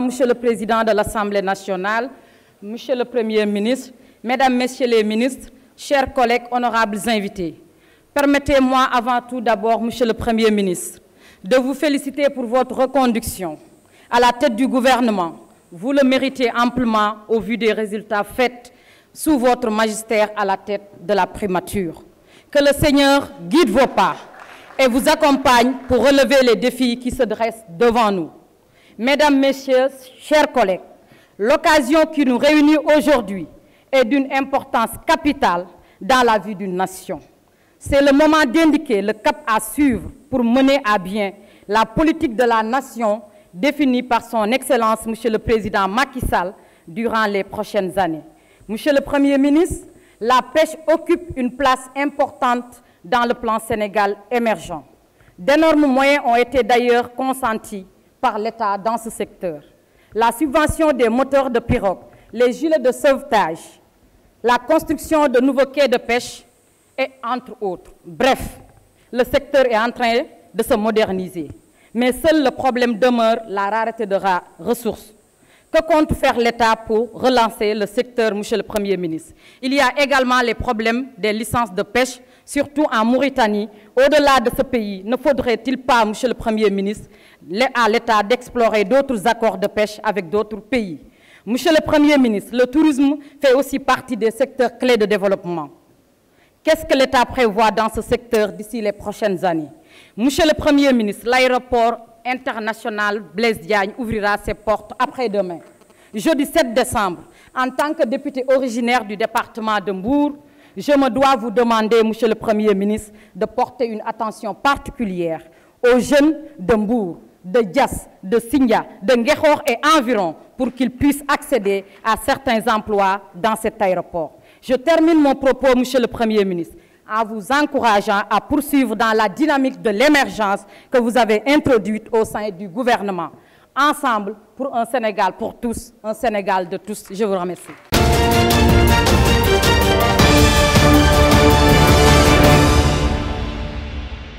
Monsieur le Président de l'Assemblée nationale, Monsieur le Premier ministre, Mesdames, Messieurs les ministres, chers collègues, honorables invités, permettez-moi avant tout d'abord, Monsieur le Premier ministre, de vous féliciter pour votre reconduction à la tête du gouvernement. Vous le méritez amplement au vu des résultats faits sous votre magistère à la tête de la primature. Que le Seigneur guide vos pas et vous accompagne pour relever les défis qui se dressent devant nous. Mesdames, Messieurs, chers collègues, l'occasion qui nous réunit aujourd'hui est d'une importance capitale dans la vie d'une nation. C'est le moment d'indiquer le cap à suivre pour mener à bien la politique de la nation définie par son Excellence, Monsieur le Président Macky Sall, durant les prochaines années. Monsieur le Premier ministre, la pêche occupe une place importante dans le plan Sénégal émergent. D'énormes moyens ont été d'ailleurs consentis par l'État dans ce secteur. La subvention des moteurs de pirogue, les gilets de sauvetage, la construction de nouveaux quais de pêche et entre autres. Bref, le secteur est en train de se moderniser. Mais seul le problème demeure, la rareté de ressources. Que compte faire l'État pour relancer le secteur, Monsieur le Premier ministre? Il y a également les problèmes des licences de pêche, surtout en Mauritanie. Au-delà de ce pays, ne faudrait-il pas, Monsieur le Premier ministre, à l'État d'explorer d'autres accords de pêche avec d'autres pays? Monsieur le Premier ministre, le tourisme fait aussi partie des secteurs clés de développement. Qu'est-ce que l'État prévoit dans ce secteur d'ici les prochaines années? Monsieur le Premier ministre, l'aéroport international Blaise Diagne ouvrira ses portes après-demain, jeudi 7 décembre. En tant que député originaire du département de Mbour, je me dois vous demander, Monsieur le Premier ministre, de porter une attention particulière aux jeunes de Mbour, de Diass, de Sindia, de Nguékhor et environ pour qu'ils puissent accéder à certains emplois dans cet aéroport. Je termine mon propos, Monsieur le Premier ministre, en vous encourageant à poursuivre dans la dynamique de l'émergence que vous avez introduite au sein du gouvernement. Ensemble pour un Sénégal pour tous, un Sénégal de tous. Je vous remercie.